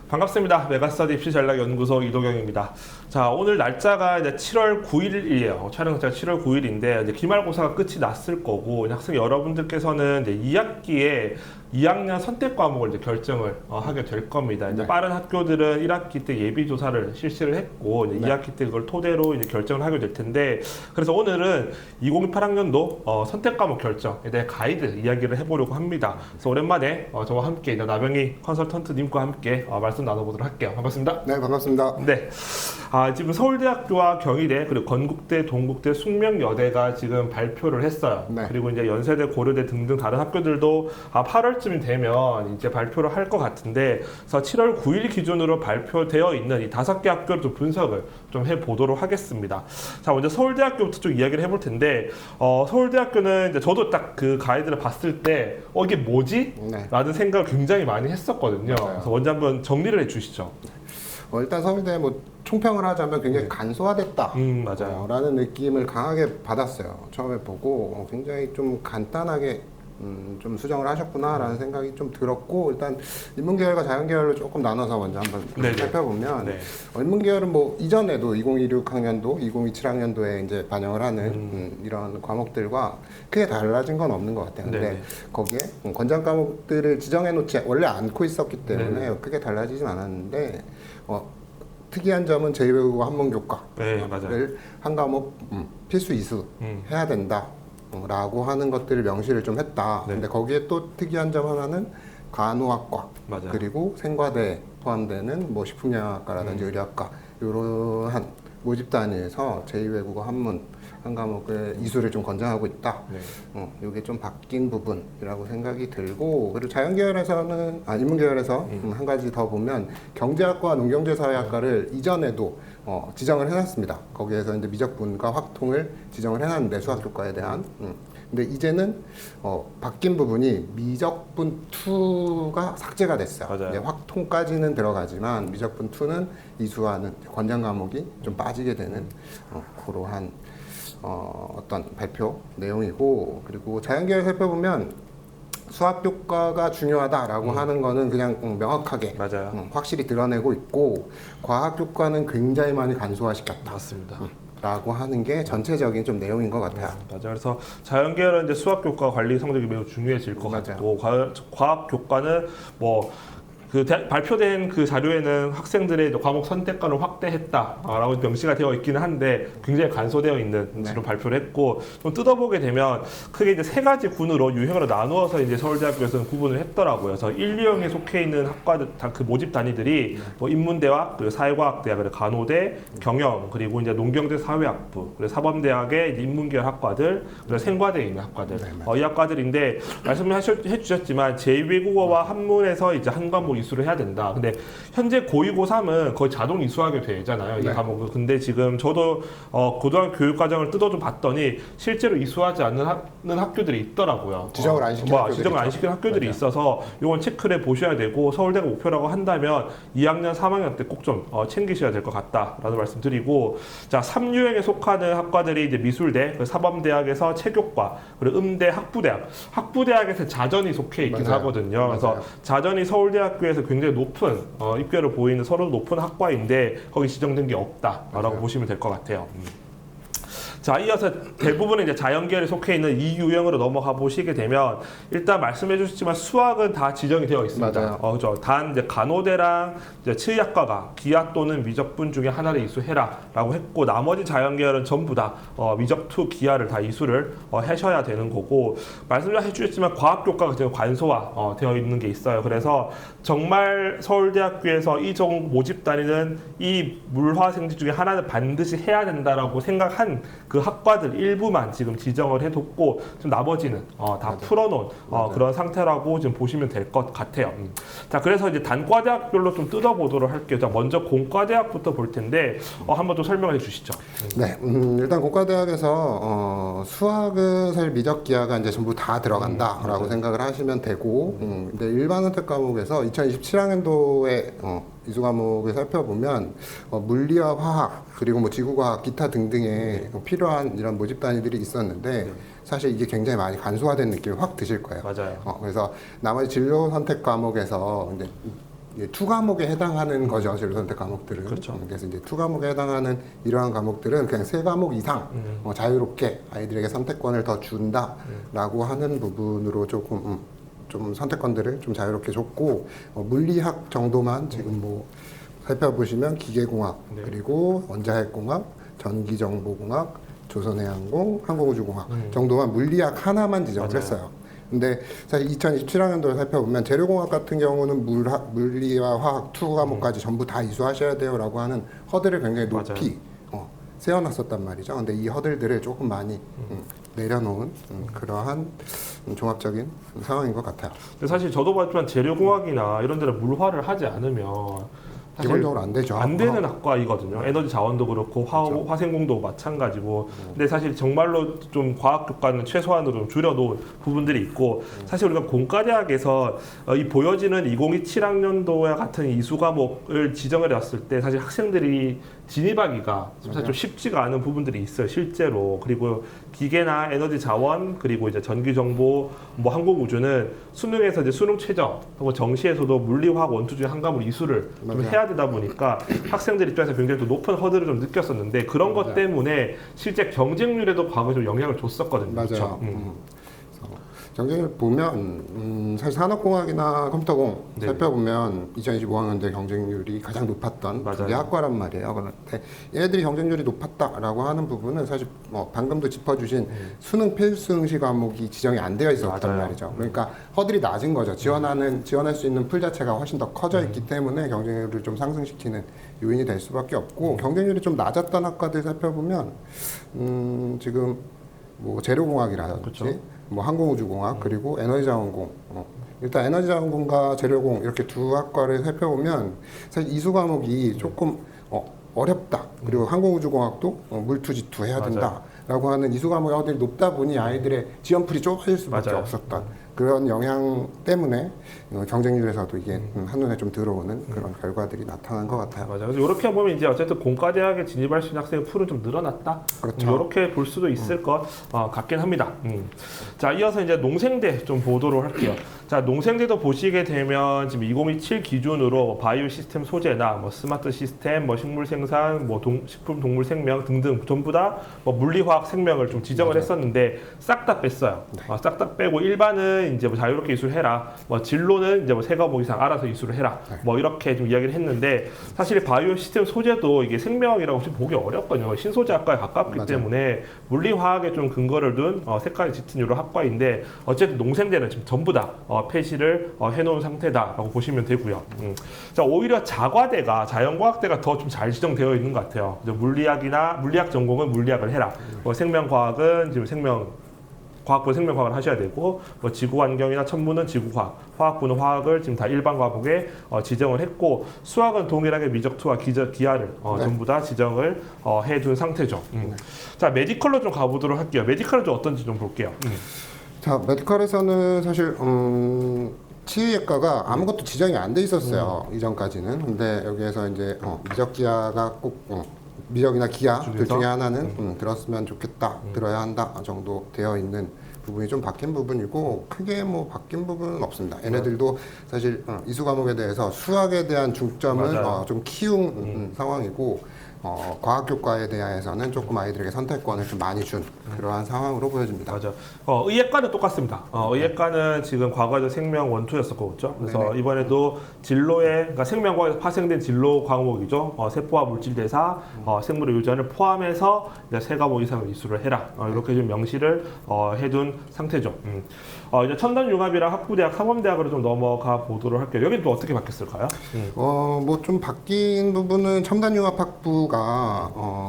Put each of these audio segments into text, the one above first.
반갑습니다. 메가스터디 입시전략연구소 이도경입니다. 자, 오늘 날짜가 이제 7월 9일이에요. 촬영 날짜가 7월 9일인데 이제 기말고사가 끝이 났을 거고 학생 여러분들께서는 이제 2학기에 2학년 선택 과목을 이제 결정을 하게 될 겁니다. 이제 네. 빠른 학교들은 1학기 때 예비 조사를 실시를 했고 이제 네. 2학기 때 그걸 토대로 이제 결정을 하게 될 텐데 그래서 오늘은 2028학년도 선택 과목 결정에 대해 가이드 이야기를 해보려고 합니다. 그래서 오랜만에 저와 함께 이제 나병희 컨설턴트님과 함께 말씀 나눠보도록 할게요. 반갑습니다. 네, 반갑습니다. 네. 지금 서울대학교와 경희대 그리고 건국대, 동국대, 숙명여대가 지금 발표를 했어요. 네. 그리고 이제 연세대, 고려대 등등 다른 학교들도 8월쯤이 되면 이제 발표를 할 것 같은데, 그래서 7월 9일 기준으로 발표되어 있는 이 5개 학교를 좀 분석을 좀 해보도록 하겠습니다. 자, 먼저 서울대학교부터 좀 이야기를 해볼 텐데, 서울대학교는 이제 저도 딱 그 가이드를 봤을 때, 이게 뭐지? 네. 라는 생각을 굉장히 많이 했었거든요. 맞아요. 그래서 먼저 한번 정리를 해주시죠. 일단 서울대 총평을 하자면 굉장히 간소화됐다. 맞아요. 라는 느낌을 강하게 받았어요. 처음에 보고 굉장히 좀 간단하게 좀 수정을 하셨구나라는 생각이 좀 들었고, 일단 인문계열과 자연계열로 조금 나눠서 먼저 한번 네네. 살펴보면 네. 인문계열은 이전에도 2026학년도, 2027학년도에 이제 반영을 하는 이런 과목들과 크게 달라진 건 없는 것 같아요. 근데 네네. 거기에 권장 과목들을 지정해 놓지 원래 않고 있었기 때문에 네네. 크게 달라지진 않았는데 특이한 점은 제2외국어 한문교과를 네, 맞아요. 한 과목 필수 이수 해야 된다. 라고 하는 것들을 명시를 좀 했다. 네. 근데 거기에 또 특이한 점 하나는 간호학과 맞아요. 그리고 생과대에 포함되는 식품영양학과라든지 의료학과 이러한 모집 단위에서 제2외국어 한문 한 과목의 이수를 좀 권장하고 있다. 네. 이게 좀 바뀐 부분이라고 생각이 들고, 그리고 자연계열에서는 인문계열에서 한 가지 더 보면 경제학과 농경제사회학과를 이전에도 지정을 해놨습니다. 거기에서 이제 미적분과 확통을 지정을 해놨는데 수학교과에 대한. 근데 이제는 바뀐 부분이 미적분 2가 삭제가 됐어요. 맞아요. 이제 확통까지는 들어가지만 미적분 2는 이수하는 권장 과목이 좀 빠지게 되는 그러한 어떤 발표 내용이고, 그리고 자연계열 살펴보면 수학교과가 중요하다라고 하는 거는 그냥 명확하게 맞아요. 확실히 드러내고 있고, 과학교과는 굉장히 많이 간소화시켰다. 맞습니다. 라고 하는 게 전체적인 좀 내용인 것 같아요. 맞아요. 그래서 자연계열은 이제 수학 교과 관리 성적이 매우 중요해질 것 맞아요. 같고, 과학 교과는 발표된 그 자료에는 학생들의 과목 선택권을 확대했다라고 명시가 되어 있기는 한데 굉장히 간소되어 있는 그런 발표를 했고, 좀 뜯어보게 되면 크게 이제 3가지 군으로 유형으로 나누어서 이제 서울대학교에서는 구분을 했더라고요. 그래서 1, 2형에 속해 있는 학과들 그 모집 단위들이 인문대학, 그리고 사회과학대학, 그리고 간호대, 경영, 그리고 이제 농경대 사회학부, 그리고 사범대학의 이제 인문계열 학과들, 그리고 생과대에 있는 학과들, 이 학과들인데 말씀해 주셨지만 제2외국어와 한문에서 이제 한 과목 이수를 해야 된다. 근데 현재 고2, 고3은 거의 자동 이수하게 되잖아요. 이 네. 과목은. 근데 지금 저도 고등학교 교육과정을 뜯어좀 봤더니 실제로 이수하지 않는 학교들이 있더라고요. 지정을 안 시키는 학교들이 지정을 안 있죠. 시키는 학교들이 맞아요. 있어서 이건 체크를 해보셔야 되고, 서울대가 목표라고 한다면 2학년, 3학년 때 꼭 좀 챙기셔야 될 것 같다라는 말씀드리고, 자, 3유형에 속하는 학과들이 이제 미술대, 사범대학에서 체교과, 그리고 음대, 학부대학에서 자전이 속해 있긴 맞아요. 하거든요. 그래서 맞아요. 자전이 서울대학교에서 굉장히 높은 입결을 보이는 서로 높은 학과인데 거기 지정된 게 없다라고 맞아요. 보시면 될 것 같아요. 자, 이어서 대부분의 이제 자연계열에 속해 있는 이 유형으로 넘어가 보시게 되면, 일단 말씀해 주셨지만 수학은 다 지정이 되어 있습니다. 맞아요. 그죠. 단 이제 간호대랑 이제 치의학과가 기하 또는 미적분 중에 하나를 이수해라라고 했고, 나머지 자연계열은 전부 다 미적2 기하를 다 이수를 하셔야 되는 거고, 말씀해 주셨지만 과학교과가 지금 간소화 되어 있는 게 있어요. 그래서 정말 서울대학교에서 이 종 모집 단위는 이 물화생지 중에 하나는 반드시 해야 된다라고 생각한 그 학과들 일부만 지금 지정을 해뒀고, 좀 나머지는 다 풀어놓은 그런 상태라고 지금 보시면 될 것 같아요. 자, 그래서 이제 단과대학별로 좀 뜯어보도록 할게요. 자, 먼저 공과대학부터 볼 텐데 한번 좀 설명해 주시죠. 네, 일단 공과대학에서 수학은 사실 미적 기하가 이제 전부 다 들어간다라고 생각을 하시면 되고, 근데 일반 선택 과목에서 2027학년도에 이수 과목을 살펴보면 물리와 화학, 그리고 지구과학, 기타 등등의 필요한 이런 모집 단위들이 있었는데 사실 이게 굉장히 많이 간소화된 느낌이 확 드실 거예요. 맞아요. 그래서 나머지 진로 선택 과목에서 이제 이제 투 과목에 해당하는 거죠. 진로 선택 과목들은. 그렇죠. 그래서 이제 투 과목에 해당하는 이러한 과목들은 그냥 세 과목 이상 자유롭게 아이들에게 선택권을 더 준다라고 하는 부분으로 조금 좀 선택권들을 좀 자유롭게 줬고 물리학 정도만 지금 뭐 살펴보시면 기계공학 네. 그리고 원자핵공학, 전기정보공학, 조선해양공, 항공우주공학 정도만 물리학 하나만 지정을 맞아요. 했어요. 근데 사실 2027학년도를 살펴보면 재료공학 같은 경우는 물리와 화학 투 과목까지 전부 다 이수하셔야 돼요라고 하는 허들을 굉장히 높이 세워놨었단 말이죠. 근데 이 허들들을 조금 많이 내려놓은 그러한 종합적인 상황인 것 같아요. 근데 사실 저도 봤지만 재료공학이나 이런 데는 물화를 하지 않으면 사실 기본적으로 안 되죠. 안 되는 학과이거든요. 에너지 자원도 그렇고 그렇죠. 화생공도 마찬가지고. 근데 사실 정말로 좀 과학 교과는 최소한으로 좀 줄여놓은 부분들이 있고 사실 우리가 공과대학에서 이 보여지는 2027학년도와 같은 이수 과목을 지정을 해왔을 때 사실 학생들이 진입하기가 사실 좀 쉽지가 않은 부분들이 있어요, 실제로. 그리고 기계나 에너지 자원, 그리고 이제 전기 정보, 뭐 항공우주는 수능에서 이제 수능 최저, 혹은 정시에서도 물리, 화학, 원투 중에 한 과목 이수를 좀 맞아요. 해야 되다 보니까 학생들 입장에서 굉장히 또 높은 허들을 좀 느꼈었는데 그런 것 맞아요. 때문에 실제 경쟁률에도 과거에 좀 영향을 줬었거든요. 맞아요. 그렇죠? 그래서 경쟁률 보면 사실 산업공학이나 컴퓨터공 네. 살펴보면 2025학년대 경쟁률이 가장 높았던 맞아요. 그게 학과란 말이에요. 그런데 얘네들이 경쟁률이 높았다라고 하는 부분은 사실 뭐 방금도 짚어주신 수능 필수응시 과목이 지정이 안 되어 있었단 맞아요. 말이죠. 그러니까 허들이 낮은 거죠. 지원할 수 있는 풀 자체가 훨씬 더 커져 있기 때문에 경쟁률을 좀 상승시키는 요인이 될 수밖에 없고 경쟁률이 좀 낮았던 학과들 살펴보면 지금 뭐 재료공학이라든지 그렇죠. 뭐 항공우주공학 그리고 에너지자원공 일단 에너지자원공과 재료공 이렇게 두 학과를 살펴보면 사실 이수 과목이 조금 어렵다. 그리고 항공우주공학도 물투지투 해야 맞아요. 된다라고 하는 이수 과목의 허들이 높다 보니 아이들의 지원풀이 좁아질 수밖에 맞아요. 없었던 그런 영향 때문에 경쟁률에서도 이게 한눈에 좀 들어오는 그런 결과들이 나타난 것 같아요. 맞아요. 그래서 이렇게 보면 이제 어쨌든 공과대학에 진입할 수 있는 학생의 풀은 좀 늘어났다. 그렇죠. 이렇게 볼 수도 있을 것 같긴 합니다. 자, 이어서 이제 농생대 좀 보도록 할게요. 자, 농생대도 보시게 되면 지금 2027 기준으로 바이오 시스템 소재나 뭐 스마트 시스템, 뭐 식물 생산, 뭐 식품 동물 생명 등등 전부 다 뭐 물리화학 생명을 좀 지정을 맞아요. 했었는데 싹 다 뺐어요. 싹 다 빼고 일반은 이제 뭐 자유롭게 이수를 해라. 뭐 진로는 이제 뭐 세 과목 이상 알아서 이수를 해라. 뭐 이렇게 좀 이야기를 했는데 사실 바이오 시스템 소재도 이게 생명이라고 좀 보기 어렵거든요. 신소재 학과에 가깝기 맞아요. 때문에 물리화학에 좀 근거를 둔 색깔이 짙은 이런 학과인데 어쨌든 농생대는 지금 전부 다 폐지를 해놓은 상태다라고 보시면 되고요. 자, 오히려 자과대가 자연과학대가 더 좀 잘 지정되어 있는 것 같아요. 물리학 전공은 물리학을 해라. 생명과학은 지금 과학부는 생명과학을 하셔야 되고 뭐 지구환경이나 천문은 지구과학, 화학부는 화학을 지금 다 일반 과목에 지정을 했고 수학은 동일하게 미적투와 기하를 전부 다 지정을 해둔 상태죠. 자, 메디컬로 좀 가보도록 할게요. 메디컬은 좀 어떤지 좀 볼게요. 자, 메디컬에서는 사실 치의학과가 아무것도 지정이 안 돼 있었어요. 이전까지는. 근데 여기에서 이제 미적 기하가 꼭 미적이나 기하 둘 중에서? 중에 하나는 들었으면 좋겠다, 들어야 한다 정도 되어 있는 부분이 좀 바뀐 부분이고 크게 뭐 바뀐 부분은 없습니다. 얘네들도 사실 이수 과목에 대해서 수학에 대한 중점을 맞아요. 좀 키운 상황이고 과학교과에 대해서는 조금 아이들에게 선택권을 좀 많이 준 그러한 상황으로 보여집니다. 맞아. 의예과는 똑같습니다. 의예과는 지금 과거에도 생명 원투였었고, 그렇죠? 그래서 네네. 이번에도 진로에, 그러니까 생명과에서 파생된 진로 과목이죠. 세포와 물질대사, 생물의 유전을 포함해서 이제 세 과목 이상을 이수를 해라. 이렇게 좀 명시를 해둔 상태죠. 이제 첨단융합이랑 학부대학, 상범대학으로 좀 넘어가 보도록 할게요. 여기는 또 어떻게 바뀌었을까요? 뭐 좀 바뀐 부분은 첨단융합학부가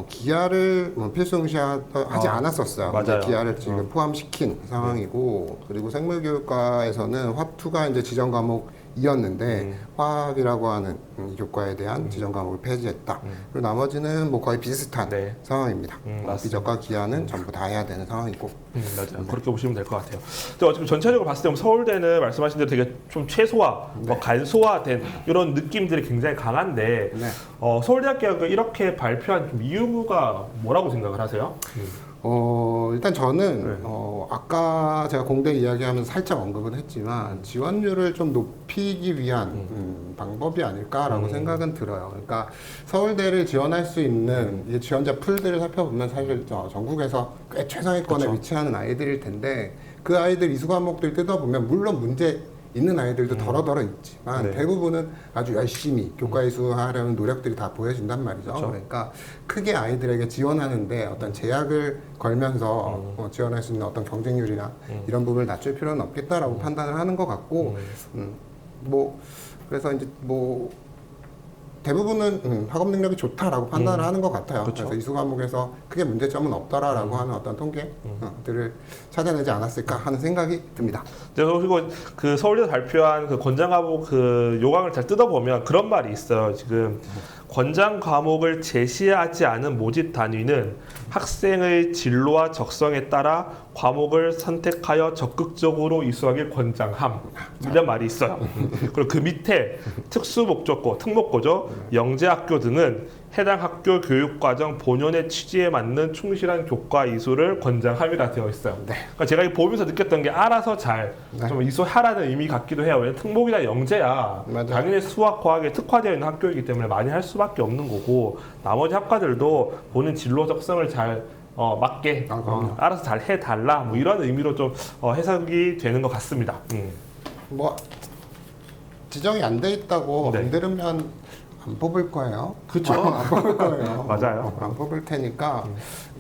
기하를 필수 응시하지 않았었어요. 맞아요. 근데 기하를 지금 포함시킨 상황이고 그리고 생물교육과에서는 화투가 이제 지정 과목이었는데 화학이라고 하는 이 교과에 대한 지정 과목을 폐지했다. 그리고 나머지는 뭐 거의 비슷한 네. 상황입니다. 맞습니다. 미적과 기하는 전부 다 해야 되는 상황이고. 맞아요. 그렇게 보시면 될 것 같아요. 어차피 전체적으로 봤을 때 서울대는 말씀하신 대로 되게 좀 최소화, 간소화된 이런 느낌들이 굉장히 강한데 네. 서울대학교가 이렇게 발표한 좀 이유가 뭐라고 생각을 하세요? 일단 저는 네. 아까 제가 공대 이야기하면서 살짝 언급은 했지만 지원율을 좀 높이기 위한 방법이 아닐까라고 생각은 들어요. 그러니까 서울대를 지원할 수 있는 이제 지원자 풀들을 살펴보면 사실 전국에서 꽤 최상위권에 그쵸. 위치하는 아이들일 텐데 그 아이들 이수 과목들 뜯어보면 물론 문제 있는 아이들도 더러더러 있지만 네. 대부분은 아주 열심히 교과 이수하려는 노력들이 다 보여진단 말이죠. 그쵸. 그러니까 크게 아이들에게 지원하는데 어떤 제약을 걸면서 지원할 수 있는 어떤 경쟁률이나 이런 부분을 낮출 필요는 없겠다라고 판단을 하는 것 같고, 뭐 그래서 이제 뭐 대부분은 학업 능력이 좋다라고 판단을 하는 것 같아요. 그쵸. 그래서 이수 과목에서 크게 문제점은 없더라라고 하는 어떤 통계들을 찾아내지 않았을까 하는 생각이 듭니다. 네, 그리고 그 서울대 발표한 그 권장 과목 그 요강을 잘 뜯어보면 그런 말이 있어요. 지금 권장 과목을 제시하지 않은 모집 단위는 학생의 진로와 적성에 따라 과목을 선택하여 적극적으로 이수하길 권장함. 이런 말이 있어요. 그리고 그 밑에 특수목적고, 특목고죠, 영재학교 등은 해당 학교 교육과정 본연의 취지에 맞는 충실한 교과 이수를 권장함이라 되어 있어요. 그러니까 제가 이거 보면서 느꼈던 게 알아서 잘 좀 이수하라는 의미 같기도 해요. 왜냐면 특목이나 영재야 맞아요. 당연히 수학, 과학에 특화되어 있는 학교이기 때문에 많이 할 수밖에 없는 거고 나머지 학과들도 본인 진로 적성을 잘 맞게 알아서 잘 해달라 뭐 이런 의미로 좀 해석이 되는 것 같습니다. 뭐 지정이 안 돼 있다고 네. 안 들으면 안 뽑을 거예요. 그쵸. 안 뽑을 거예요. 맞아요. 안 뽑을 테니까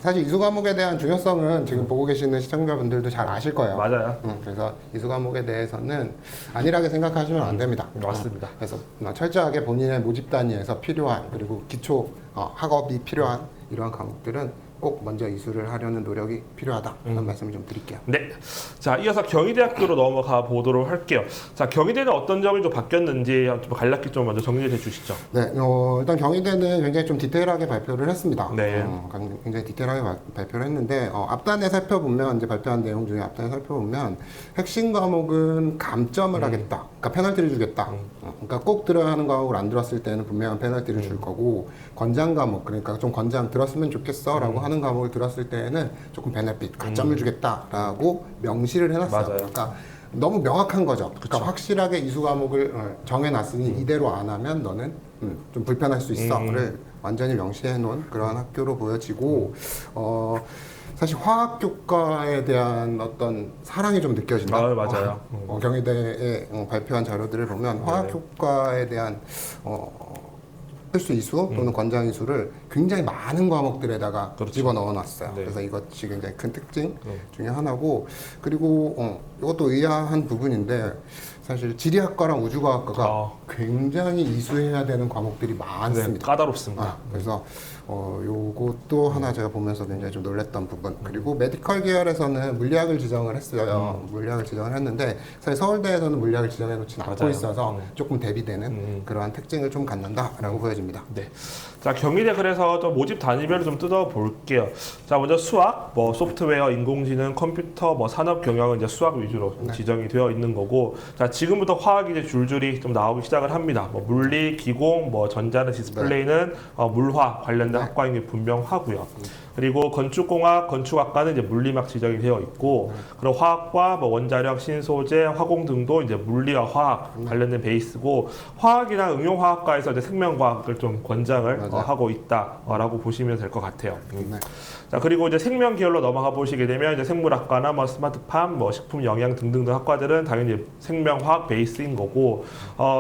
사실 이수 과목에 대한 중요성은 지금 보고 계시는 시청자분들도 잘 아실 거예요. 맞아요. 그래서 이수 과목에 대해서는 안일하게 생각하시면 안 됩니다. 맞습니다. 그래서 철저하게 본인의 모집 단위에서 필요한 그리고 기초 학업이 필요한 이러한 과목들은 꼭 먼저 이수를 하려는 노력이 필요하다는 말씀을 좀 드릴게요. 네. 자, 이어서 경희대학교로 넘어가 보도록 할게요. 자, 경희대는 어떤 점이 좀 바뀌었는지 좀 간략히 좀 먼저 정리해 주시죠. 네, 일단 경희대는 굉장히 좀 디테일하게 발표를 했습니다. 네. 굉장히 디테일하게 발표를 했는데 앞단에 살펴보면 이제 발표한 내용 중에 앞단에 살펴보면 핵심 과목은 감점을 하겠다. 그러니까 페널티를 주겠다. 그러니까 꼭 들어야 하는 과목을 안 들었을 때는 분명한 페널티를 줄 거고 권장 과목 그러니까 좀 권장 들었으면 좋겠어라고 하는 과목을 들었을 때는 조금 베네핏 가점을 주겠다라고 명시를 해놨어요. 맞아요. 그러니까 너무 명확한 거죠. 그러니까 확실하게 이수 과목을 정해놨으니 이대로 안 하면 너는 좀 불편할 수 있어를 완전히 명시해 놓은 그러한 학교로 보여지고 사실 화학 교과에 대한 어떤 사랑이 좀 느껴진다. 맞아요. 경희대에 발표한 자료들을 보면 화학 교과에 대한 필수 이수 또는 권장 이수를 굉장히 많은 과목들에다가 그렇죠. 집어 넣어놨어요. 네. 그래서 이것이 굉장히 큰 특징 중에 하나고 그리고 이것도 의아한 부분인데 사실 지리학과랑 우주과학과가 굉장히 이수해야 되는 과목들이 네, 많습니다. 까다롭습니다. 그래서 요것도 하나 제가 보면서 굉장히 좀 놀랬던 부분. 그리고 메디컬 계열에서는 물리학을 지정을 했어요. 물리학을 지정을 했는데 사실 서울대에서는 물리학을 지정해 놓지는 않고 맞아요. 있어서 조금 대비되는 그러한 특징을 좀 갖는다라고 보여집니다. 네. 자, 경희대 그래서 좀 모집 단위별로 좀 뜯어 볼게요. 자, 먼저 수학, 뭐 소프트웨어, 인공지능, 컴퓨터, 뭐 산업 경영은 이제 수학 위주로 좀 지정이 되어 있는 거고, 자, 지금부터 화학이 이제 줄줄이 좀 나오기 시작을 합니다. 뭐 물리, 기공, 뭐 전자는 디스플레이는 물화 관련된 학과인 게 분명하고요. 그리고 건축공학, 건축학과는 이제 물리막 지정이 되어 있고, 그리고 화학과, 뭐 원자력, 신소재, 화공 등도 이제 물리와 화학 관련된 베이스고, 화학이나 응용화학과에서 이제 생명과학을 좀 권장을 하고 있다라고 보시면 될 것 같아요. 네. 자, 그리고 이제 생명 계열로 넘어가 보시게 되면 이제 생물학과나 뭐 스마트팜, 뭐 식품 영양 등등 학과들은 당연히 생명화학 베이스인 거고,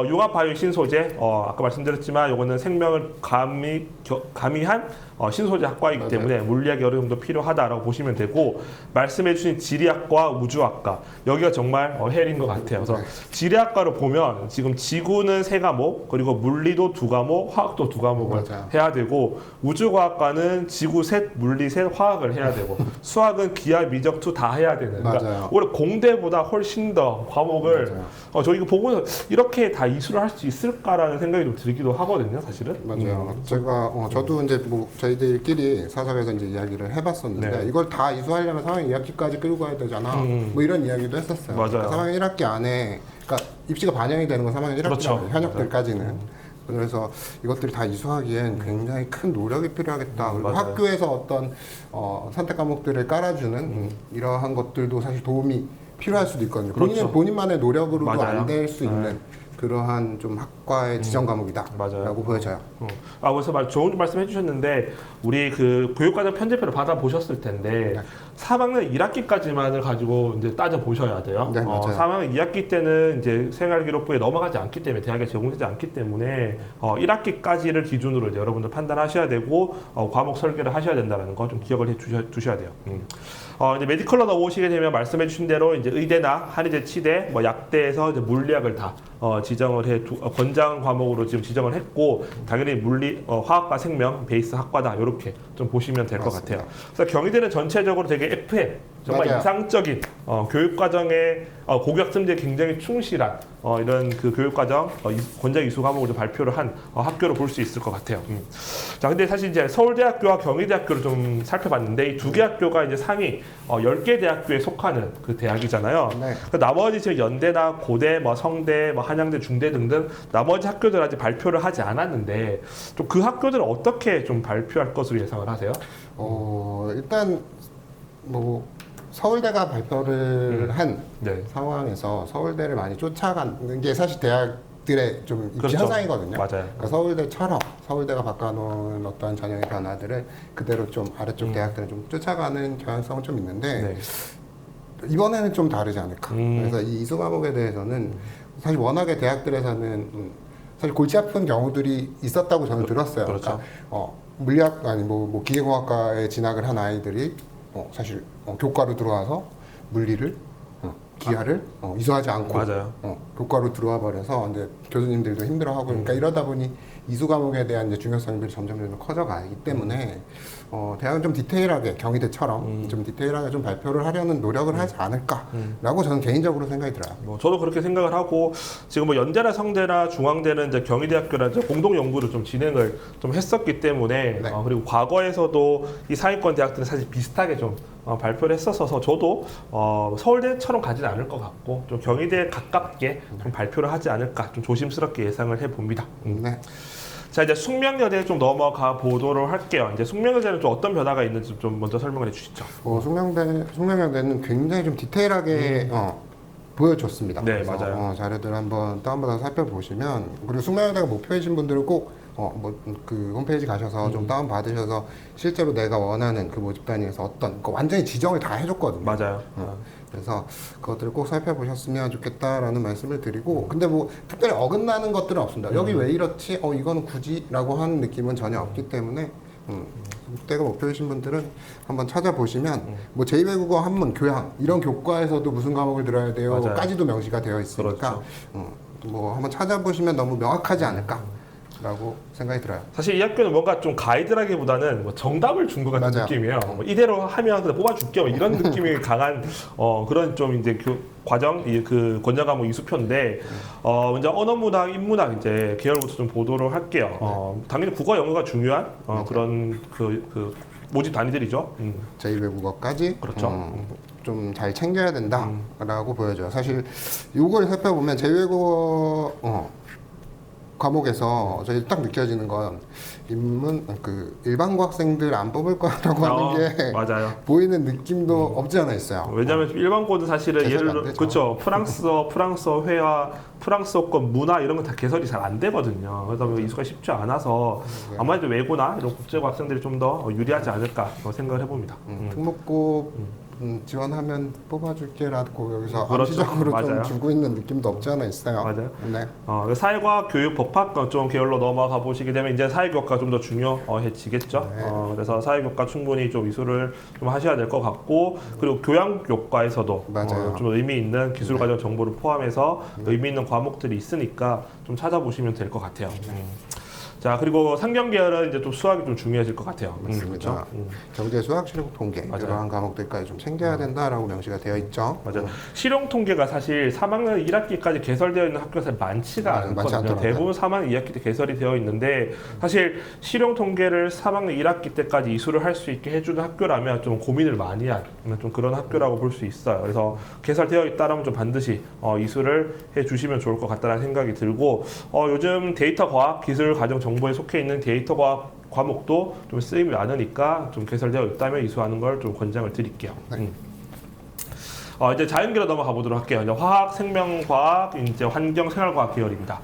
융합 바이오 신소재, 아까 말씀드렸지만 이거는 생명을 가미한 신소재 학과이기 때문에 물리학이 어느 정도 필요하다라고 보시면 되고, 말씀해주신 지리학과, 우주학과 여기가 정말 헬인 것 같아요. 그래서 지리학과로 보면 지금 지구는 3과목, 그리고 물리도 2과목, 화학도 2과목을 해야 되고, 우주과학과는 지구 셋, 물리 셋, 화학을 해야 되고, 수학은 기하, 미적, 투 다 해야 되는. 그러니까 오히려 공대보다 훨씬 더 과목을 저 이거 보고서 이렇게 다 이수를 할 수 있을까라는 생각이 좀 들기도 하거든요, 사실은. 맞아요. 제가 저도 이제 뭐 저희들끼리 사석에서 이제 이야기를 해봤었는데 이걸 다 이수하려면 3학년 2학기까지 끌고 가야 되잖아. 뭐 이런 이야기도 했었어요. 맞아요. 그러니까 3학년 1학기 안에, 그러니까 입시가 반영이 되는 건 3학년 1학기 그렇죠. 현역들까지는. 그래서 이것들이 다 이수하기엔 굉장히 큰 노력이 필요하겠다. 그리고 맞아요. 학교에서 어떤 선택 과목들을 깔아주는 이러한 것들도 사실 도움이 필요할 수도 있거든요. 그렇죠. 본인만의 노력으로도 맞아요. 안 될 수 있는 그러한 좀 학과의 지정 과목이다라고 맞아요. 보여져요. 그래서 좋은 말씀 해주셨는데 우리 그 교육과정 편집표를 받아 보셨을 텐데 네. 3학년 1학기까지만을 가지고 이제 따져 보셔야 돼요. 네, 맞아요. 3학년 2학기 때는 이제 생활기록부에 넘어가지 않기 때문에 대학에 제공되지 않기 때문에 1학기까지를 기준으로 이제 여러분들 판단하셔야 되고 과목 설계를 하셔야 된다는 거 좀 기억을 해 두셔야 돼요. 이제 메디컬로 넘어오시게 되면 말씀해주신 대로 이제 의대나 한의대, 치대, 뭐 약대에서 이제 물리학을 다 지정을 권장 과목으로 지금 지정을 했고 당연히 물리, 화학과 생명 베이스 학과다 이렇게 좀 보시면 될 것 맞습니다. 같아요. 그래서 경희대는 전체적으로 되게 FM 정말 맞아요. 이상적인 교육 과정에 고교 학생들이 굉장히 충실한 이런 그 교육 과정 권장 이수 과목을 좀 발표를 한 학교로 볼 수 있을 것 같아요. 자, 근데 사실 이제 서울대학교와 경희대학교를 좀 살펴봤는데 이 두 개 학교가 이제 상위 10개 대학교에 속하는 그 대학이잖아요. 네. 그 나머지 지금 연대나 고대, 뭐 성대, 뭐 한양대, 중대 등등 나머지 학교들 아직 발표를 하지 않았는데 좀 그 학교들은 어떻게 좀 발표할 것으로 예상을 하세요? 일단 뭐 서울대가 발표를 한 네. 상황에서 서울대를 많이 쫓아가는 게 사실 대학들의 좀 입지 그렇죠. 현상이거든요. 맞아요. 그러니까 서울대처럼 서울대가 바꿔놓은 어떤 전형의 변화들을 그대로 좀 아래쪽 대학들은 좀 쫓아가는 경향성은 좀 있는데 네. 이번에는 좀 다르지 않을까. 음. 그래서 이 이수 과목에 대해서는 사실 워낙에 대학들에서는 사실 골치 아픈 경우들이 있었다고 저는 들었어요. 그렇죠. 그러니까 물리학 아니 뭐 기계공학과에 진학을 한 아이들이 사실 교과로 들어와서 물리를 기하를 이수하지 않고 맞아요. 교과로 들어와 버려서 근데 교수님들도 힘들어하고 그러니까 이러다 보니 이수 과목에 대한 이제 중요성들이 점점 커져가기 때문에 대학은 좀 디테일하게 경희대처럼 좀 디테일하게 좀 발표를 하려는 노력을 하지 않을까라고 저는 개인적으로 생각이 들어요. 뭐 저도 그렇게 생각을 하고 지금 뭐 연대나 성대나 중앙대는 이제 경희대학교랑 이제 공동 연구를 좀 진행을 좀 했었기 때문에 네. 그리고 과거에서도 이 상위권 대학들은 사실 비슷하게 좀 발표를 했었어서 저도 서울대처럼 가지는 않을 것 같고 좀 경희대에 가깝게 좀 발표를 하지 않을까 좀 조심스럽게 예상을 해봅니다. 네. 자 이제 숙명여대 좀 넘어가 보도록 할게요. 이제 숙명여대는 좀 어떤 변화가 있는지 좀 먼저 설명을 해주시죠. 숙명여대는 굉장히 좀 디테일하게 보여줬습니다. 네, 그래서, 맞아요. 자료들 한번 다운받아서 살펴보시면 그리고 숙명여대가 목표이신 분들은 꼭 그 홈페이지 가셔서 좀 다운 받으셔서 실제로 내가 원하는 그 모집 단위에서 어떤 완전히 지정을 다 해줬거든요. 맞아요. 그래서 그것들을 꼭 살펴보셨으면 좋겠다라는 말씀을 드리고 근데 뭐 특별히 어긋나는 것들은 없습니다. 여기 왜 이렇지? 이거는 굳이라고 하는 느낌은 전혀 없기 때문에 그때가 목표이신 분들은 한번 찾아보시면 뭐 제2외국어 한문 교양 이런 교과에서도 무슨 과목을 들어야 돼요 맞아요. 까지도 명시가 되어 있으니까 뭐 한번 찾아보시면 너무 명확하지 않을까라고 생각이 들어요. 사실 이 학교는 뭔가 좀 가이드라기보다는 뭐 정답을 준 것 같은 맞아요. 느낌이에요. 뭐 이대로 하면 그냥 뽑아줄게 뭐 이런 느낌이 강한 그런 좀 이제 과정 그 권장 과목 이수표인데 먼저 언어문학, 인문학 이제 계열부터 좀 보도록 할게요. 당연히 국어, 영어가 중요한 그런 그 모집 단위들이죠. 제2외국어까지 그렇죠. 좀 잘 챙겨야 된다라고 보여져요. 사실 이걸 살펴보면 제2외국어 과목에서 저희 딱 느껴지는 건 일반고 학생들 안 뽑을 거라고 하는 게 맞아요. 보이는 느낌도 없지 않아 있어요. 왜냐하면 일반고는 사실은 개설이 예를 안 들어 되죠. 그렇죠. 프랑스어 회화, 프랑스어권 문화 이런 건 다 개설이 잘 안 되거든요. 그러다 보면 이수가 쉽지 않아서 아무래도 외고나 이런 국제고 학생들이 좀 더 유리하지 않을까 생각을 해봅니다. 특목고 지원하면 뽑아줄게라고 여기서 그렇죠. 암시적으로 맞아요. 좀 주고 있는 느낌도 없지 않아 있어요. 맞아요. 네. 사회과학, 교육, 법학 좀 계열로 넘어가 보시게 되면 이제 사회교과가 좀 더 중요해지겠죠. 네. 그래서 사회교과 충분히 좀 이수를 좀 하셔야 될 것 같고 그리고 교양교과에서도 맞아요. 좀 의미 있는 기술과정 정보를 포함해서 의미 있는 과목들이 있으니까 좀 찾아보시면 될 것 같아요. 자 자, 그리고 상경 계열은 이제 또 수학이 좀 중요해질 것 같아요. 맞습니다. 그렇죠? 경제, 수학, 실용, 통계 맞아요. 이러한 과목들까지 좀 챙겨야 된다라고 명시가 되어 있죠. 맞아요. 실용 통계가 사실 3학년 1학기까지 개설되어 있는 학교가 많지가 맞지 않거든요. 않더라고요. 대부분 3학년 2학기 때 개설이 되어 있는데 사실 실용 통계를 3학년 1학기 때까지 이수를 할 수 있게 해주는 학교라면 좀 고민을 많이 하는 좀 그런 학교라고 볼 수 있어요. 그래서 개설되어 있다면 좀 반드시 이수를 해주시면 좋을 것 같다는 생각이 들고 요즘 데이터 과학, 기술, 가정, 정보에 속해 있는 데이터 과학 과목도 좀 쓰임이 많으니까 좀 개설되어 있다면 이수하는 걸 좀 권장을 드릴게요. 네. 이제 자연계로 넘어가 보도록 할게요. 이제 화학, 생명과학, 이제 환경, 생활과학 계열입니다.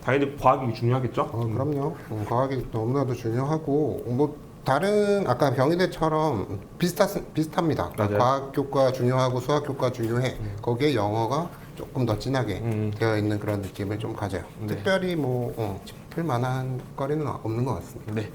당연히 과학이 중요하겠죠? 그럼요. 과학이 너무나도 중요하고 뭐 다른 아까 병의대처럼 비슷합니다. 맞아요. 과학 교과 중요하고 수학 교과 중요해. 거기에 영어가 조금 더 진하게 되어 있는 그런 느낌을 좀 가져요. 네. 특별히 뭐 짚을 만한 거리는 없는 것 같습니다. 네.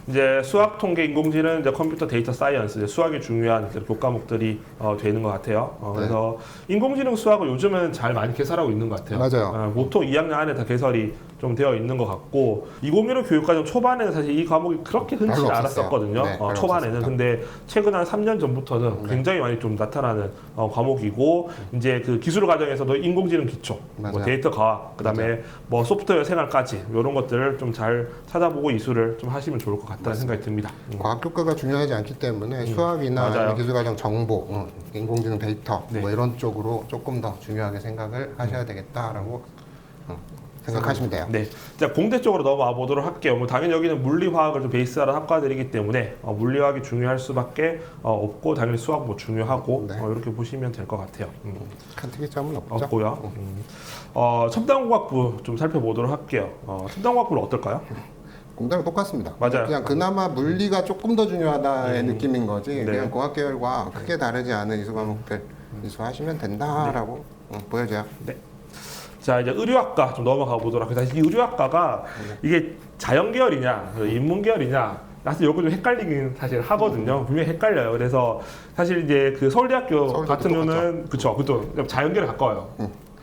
이제 수학, 통계, 인공지능, 이제 컴퓨터, 데이터 사이언스, 이제 수학이 중요한 이제 교과목들이 되는 것 같아요. 그래서 인공지능 수학을 요즘은 잘 많이 개설하고 있는 것 같아요. 맞아요. 보통 2학년 안에 다 개설이 좀 되어 있는 것 같고 2015 교육과정 초반에는 사실 이 과목이 그렇게 흔치 별로 않았었거든요. 없었어요. 네, 별로 초반에는. 없었습니다. 근데 최근 한 3년 전부터는 굉장히 많이 좀 나타나는 과목이고 이제 그 기술 과정에서도 인공지능 기초, 뭐 맞아요. 데이터 과학, 그다음에 뭐 소프트웨어 생활까지 이런 것들을 좀 잘 찾아보고 이수를 좀 하시면 좋을 것 같다는 생각이 듭니다. 과학 교과가 중요하지 않기 때문에 수학이나 맞아요. 아니면 기술과정 정보, 인공지능 데이터 네. 뭐 이런 쪽으로 조금 더 중요하게 생각을 하셔야 되겠다라고 생각하시면 돼요. 네, 자 공대 쪽으로 넘어와 보도록 할게요. 뭐 당연히 여기는 물리화학을 좀 베이스하는 학과들이기 때문에 물리화학이 중요할 수밖에 없고 당연히 수학 뭐 중요하고 네. 이렇게 보시면 될 것 같아요. 큰 특이점은 없죠. 없고요. 첨단공학부 좀 살펴보도록 할게요. 첨단공학부는 어떨까요? 공대랑 똑같습니다. 맞아요. 그냥 그나마 물리가 조금 더 중요하다의 느낌인 거지. 네. 그냥 공학 계열과 크게 다르지 않은 이수 과목들 이수하시면 된다라고 보여져요. 네. 자 이제 의료학과 좀 넘어가 보도록 하겠습니다. 이 의료학과가 이게 자연 계열이냐 인문 계열이냐 사실 요거 좀 헷갈리긴 사실 하거든요. 분명히 헷갈려요. 그래서 사실 이제 그 서울대학교 서울대도 같은 경우는 그쵸 그것도 자연 계열 가까워요.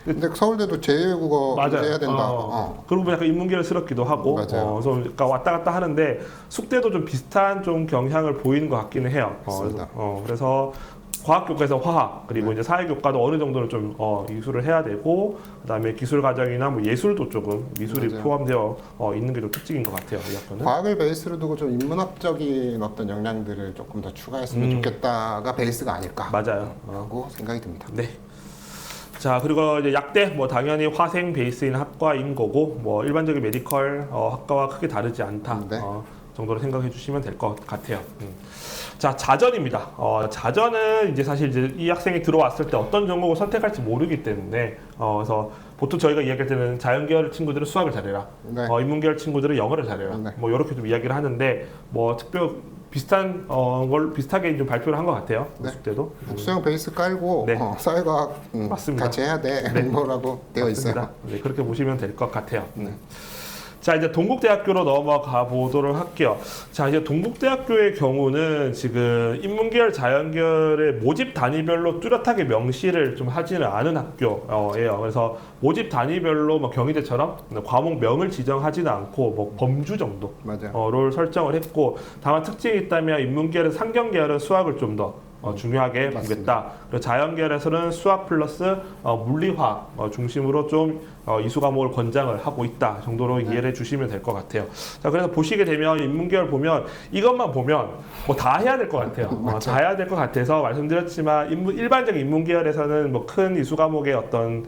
근데 서울대도 제2외국어 맞아요. 해야 된다. 그리고 보면 약간 인문계열스럽기도 하고, 맞아요. 그래서 약간 왔다 갔다 하는데 숙대도 좀 비슷한 좀 경향을 보이는 것 같기는 해요. 맞습니다. 그래서 과학교과에서 화학 그리고 이제 사회교과도 어느 정도는 좀 이수를 해야 되고, 그다음에 기술과정이나 뭐 예술도 조금 미술이 맞아요. 포함되어 있는 게 좀 특징인 것 같아요. 이 학교는. 과학을 베이스로 두고 좀 인문학적인 어떤 역량들을 조금 더 추가했으면 좋겠다가 베이스가 아닐까. 맞아요. 라고 생각이 듭니다. 네. 자 그리고 이제 약대 뭐 당연히 화생 베이스인 학과인 거고 뭐 일반적인 메디컬 학과와 크게 다르지 않다 네. 정도로 생각해 주시면 될 것 같아요. 자 자전입니다. 자전은 이제 사실 이제 이 학생이 들어왔을 때 어떤 전공을 선택할지 모르기 때문에 그래서 보통 저희가 이야기할 때는 자연 계열 친구들은 수학을 잘해라, 네. 인문 계열 친구들은 영어를 잘해라, 네. 뭐 이렇게 좀 이야기를 하는데 뭐 특별 비슷한 걸 비슷하게 좀 발표를 한 것 같아요. 네. 숙제도. 수영 베이스 깔고 네. 사회과학 맞습니다. 같이 해야 돼. 네. 뭐라고 되어 있어요. 맞습니다. 네, 그렇게 보시면 될 것 같아요. 네. 자 이제 동국대학교로 넘어가 보도록 할게요. 자 이제 동국대학교의 경우는 지금 인문계열, 자연계열의 모집 단위별로 뚜렷하게 명시를 좀 하지는 않은 학교예요. 그래서 모집 단위별로 뭐 경희대처럼 과목명을 지정하지는 않고 뭐 범주 정도 맞아요. 를 설정을 했고, 다만 특징이 있다면 인문계열은 상경계열은 수학을 좀 더 중요하게 맞습니다. 보겠다. 그리고 자연계열에서는 수학 플러스 물리화학 중심으로 좀 이수 과목을 권장을 하고 있다 정도로 이해를 해주시면 될 것 같아요. 자 그래서 보시게 되면 인문계열 보면 이것만 보면 뭐 다 해야 될 것 같아요. 다 해야 될 것 같아서 말씀드렸지만 일반적인 인문계열에서는 뭐 큰 이수 과목의 어떤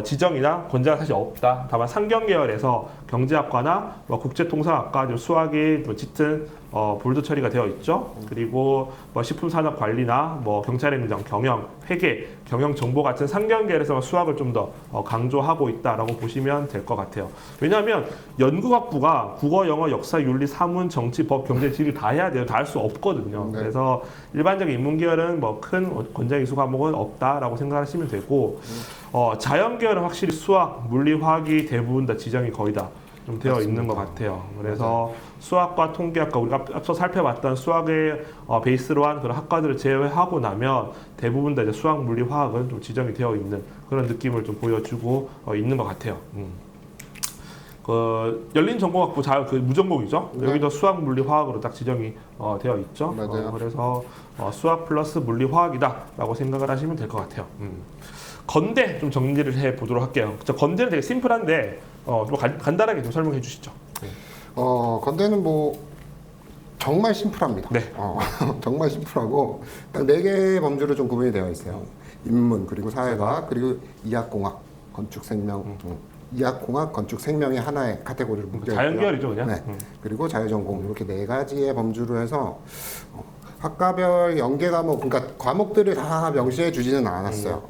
지정이나 권장은 사실 없다. 다만 상경계열에서 경제학과나 뭐 국제통상학과 수학이 뭐 짙은 볼드 처리가 되어 있죠. 그리고 뭐 식품산업관리나 뭐 경찰행정, 경영, 회계, 경영정보 같은 상경계열에서 수학을 좀 더 강조하고 있다라고 보시면 될 것 같아요. 왜냐하면 연구학부가 국어, 영어, 역사, 윤리, 사문, 정치, 법, 경제, 지리 다 해야 돼요. 다 할 수 없거든요. 네. 그래서 일반적인 인문계열은 뭐 큰 권장 이수 과목은 없다라고 생각하시면 되고, 자연계열은 확실히 수학, 물리, 화학이 대부분 다 지정이 거의 다 좀 되어 맞습니다. 있는 것 같아요. 그래서 수학과 통계학과 우리가 앞서 살펴봤던 수학의 베이스로 한 그런 학과들을 제외하고 나면 대부분 다 이제 수학, 물리, 화학은 좀 지정이 되어 있는 그런 느낌을 좀 보여주고 있는 것 같아요. 그 열린 전공학부 그 무전공이죠. 네. 여기도 수학, 물리, 화학으로 딱 지정이 되어 있죠. 맞아요. 그래서 수학 플러스 물리, 화학이다라고 생각을 하시면 될 것 같아요. 건대 좀 정리를 해 보도록 할게요. 건대는 되게 심플한데 좀 간단하게 좀 설명해 주시죠. 건대는 뭐 정말 심플합니다. 네. 정말 심플하고 딱 4개의 범주로 좀 구분이 되어 있어요. 인문, 그리고 사회과학, 그리고 이학공학, 건축생명, 이학공학, 건축생명이 하나의 카테고리로 묶여 있고요. 자연계열이죠, 그냥. 네. 그리고 자유전공 이렇게 4가지의 범주로 해서 학과별 연계 과목, 그러니까 과목들을 다 명시해 주지는 않았어요.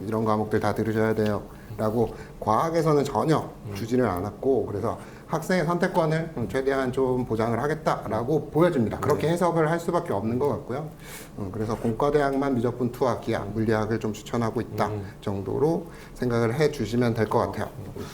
이런 과목들 다 들으셔야 돼요. 라고 과학에서는 전혀 주지를 않았고, 그래서 학생의 선택권을 최대한 좀 보장을 하겠다라고 보여집니다. 그렇게 해석을 할 수밖에 없는 것 같고요. 그래서 공과대학만 미적분 투학, 기하, 물리학을 좀 추천하고 있다 정도로 생각을 해 주시면 될 것 같아요.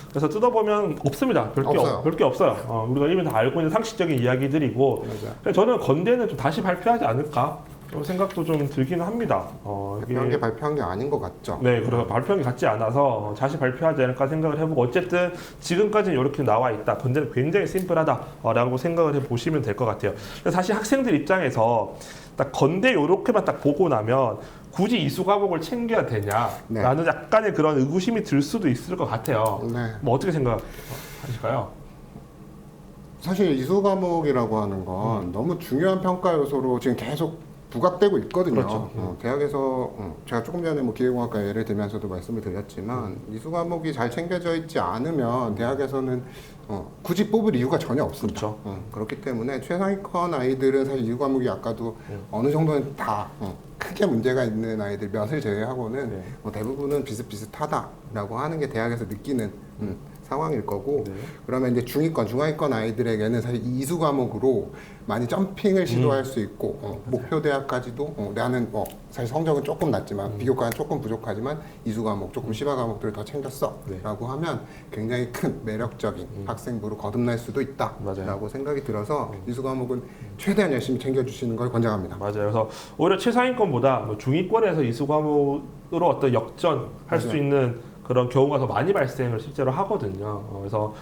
그래서 뜯어보면 없습니다. 없어요. 별게 없어요. 우리가 이미 다 알고 있는 상식적인 이야기들이고, 맞아요. 저는 건대는 좀 다시 발표하지 않을까? 그런 생각도 좀 들기는 합니다. 발표한 게 발표한 게 아닌 것 같죠? 네, 그래서 발표한 게 같지 않아서 다시 발표하지 않을까 생각을 해보고, 어쨌든 지금까지는 이렇게 나와 있다. 건대는 굉장히 심플하다라고 생각을 해보시면 될 것 같아요. 근데 사실 학생들 입장에서 딱 건대 이렇게만 딱 보고 나면 굳이 이수 과목을 챙겨야 되냐라는 약간의 그런 의구심이 들 수도 있을 것 같아요. 네. 뭐 어떻게 생각하실까요? 사실 이수 과목이라고 하는 건 너무 중요한 평가 요소로 지금 계속 부각되고 있거든요. 그렇죠. 대학에서 제가 조금 전에 뭐 기계공학과 예를 들면서도 말씀을 드렸지만 이수 과목이 잘 챙겨져 있지 않으면 대학에서는 굳이 뽑을 이유가 전혀 없습니다. 그렇죠. 그렇기 때문에 최상위권 아이들은 사실 이수 과목이 아까도 어느 정도는 다 크게 문제가 있는 아이들 몇을 제외하고는 네. 뭐 대부분은 비슷비슷하다라고 하는 게 대학에서 느끼는 상황일 거고, 그러면 이제 중위권, 중하위권 아이들에게는 사실 이수 과목으로 많이 점핑을 시도할 수 있고, 목표 대학까지도 나는 사실 성적은 조금 낮지만 비교과는 조금 부족하지만 이수 과목, 조금 시바 과목들을 더 챙겼어라고 하면 굉장히 큰 매력적인 학생부로 거듭날 수도 있다라고 맞아요. 생각이 들어서 이수 과목은 최대한 열심히 챙겨주시는 걸 권장합니다. 맞아요. 그래서 오히려 최상위권보다 뭐 중위권에서 이수 과목으로 어떤 역전할 수 있는 그런 경우가 더 많이 발생을 실제로 하거든요. 그래서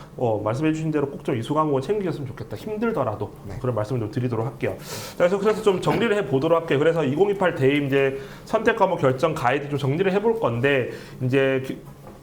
말씀해 주신 대로 꼭 좀 이수 과목을 챙기셨으면 좋겠다. 힘들더라도 그런 말씀을 좀 드리도록 할게요. 자, 그래서 좀 정리를 해 보도록 할게요. 그래서 2028 대입 이제 선택 과목 결정 가이드 좀 정리를 해볼 건데, 이제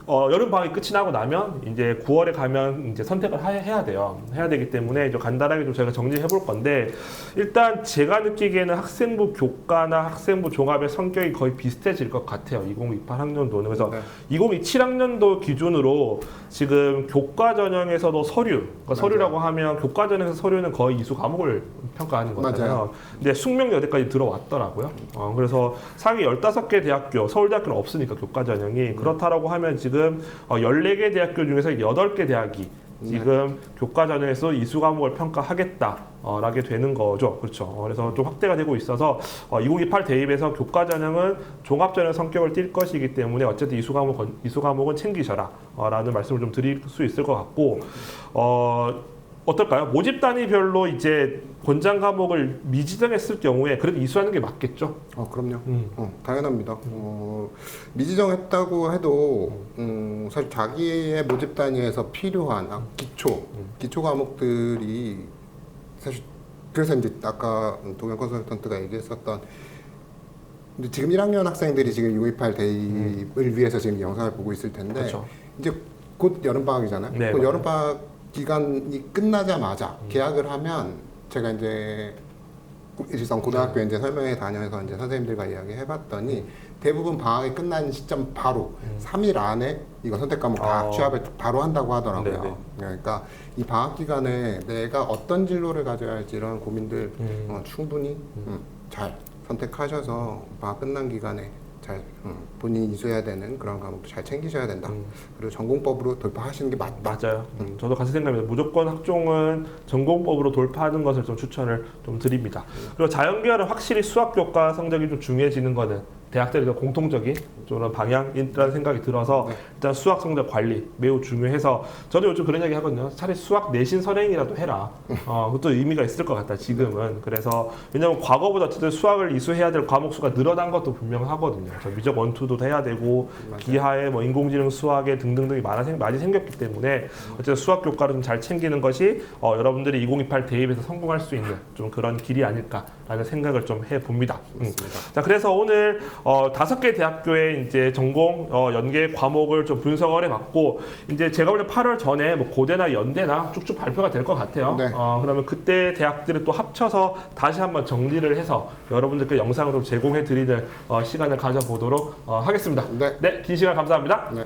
여름 방학이 끝이 나고 나면 이제 9월에 가면 이제 선택을 해야 돼요. 해야 되기 때문에 좀 간단하게 좀 저희가 정리해 볼 건데, 일단 제가 느끼기에는 학생부 교과나 학생부 종합의 성격이 거의 비슷해질 것 같아요. 2028 학년도는. 그래서 2027 학년도 기준으로 지금 교과 전형에서도 그러니까 서류라고 하면 교과 전형에서 서류는 거의 이수 과목을 평가하는 거잖아요. 맞아요. 근데 숙명여대까지 들어왔더라고요. 그래서 상위 15개 대학교, 서울대학교는 없으니까 교과 전형이 그렇다라고 하면 지금 14개 대학교 중에서 8개 대학이 지금 교과 전형에서 이수 과목을 평가하겠다라게 되는 거죠. 그렇죠. 그래서 좀 확대가 되고 있어서 2028 대입에서 교과 전형은 종합 전형 성격을 띌 것이기 때문에 어쨌든 이수 과목은 챙기셔라라는 말씀을 좀 드릴 수 있을 것 같고, 어떨까요? 모집 단위별로 이제 권장 과목을 미지정했을 경우에 그래도 이수하는 게 맞겠죠? 그럼요. 당연합니다. 미지정했다고 해도 사실 자기의 모집 단위에서 필요한 기초 과목들이 사실, 그래서 이제 아까 동현 컨설턴트가 얘기했었던, 근데 지금 1학년 학생들이 지금 628 대입을 위해서 지금 영상을 보고 있을 텐데, 그렇죠. 이제 곧 여름방학이잖아요. 네, 곧 맞아요. 여름방학 기간이 끝나자마자 계약을 하면, 제가 이제 일선 고등학교에 이제 설명회 다녀서 이제 선생님들과 이야기해봤더니 대부분 방학이 끝난 시점 바로 3일 안에 이거 선택 과목 다 취합을 바로 한다고 하더라고요. 네네. 그러니까 이 방학 기간에 내가 어떤 진로를 가져야 할지 이런 고민들 충분히 잘 선택하셔서 방학 끝난 기간에 잘 본인이 이수해야 되는 그런 과목도 잘 챙기셔야 된다. 그리고 전공법으로 돌파하시는 게 맞아요. 저도 같은 생각입니다. 무조건 학종은 전공법으로 돌파하는 것을 좀 추천을 좀 드립니다. 그리고 자연계열은 확실히 수학 교과 성적이 좀 중요해지는 거는 대학들의 공통적인 그런 방향이라는 생각이 들어서 일단 수학 성적 관리 매우 중요해서 저도 요즘 그런 얘기 하거든요. 차라리 수학 내신 선행이라도 해라. 그것도 의미가 있을 것 같다 지금은. 그래서 왜냐하면 과거보다 어쨌든 수학을 이수해야 될 과목 수가 늘어난 것도 분명하거든요. 미적 원투도 해야 되고 기하에 뭐 인공지능 수학에 등등등이 많이 생겼기 때문에 어쨌든 수학 교과를 좀 잘 챙기는 것이 여러분들이 2028 대입에서 성공할 수 있는 좀 그런 길이 아닐까라는 생각을 좀 해봅니다. 자, 그래서 오늘 5개 대학교의 이제 전공 연계 과목을 좀 분석을 해봤고 이제 제가 볼 때 8월 전에 뭐 고대나 연대나 쭉쭉 발표가 될 것 같아요. 네. 그러면 그때 대학들을 또 합쳐서 다시 한번 정리를 해서 여러분들께 영상으로 제공해드리는 시간을 가져보도록 하겠습니다. 네. 네, 긴 시간 감사합니다. 네.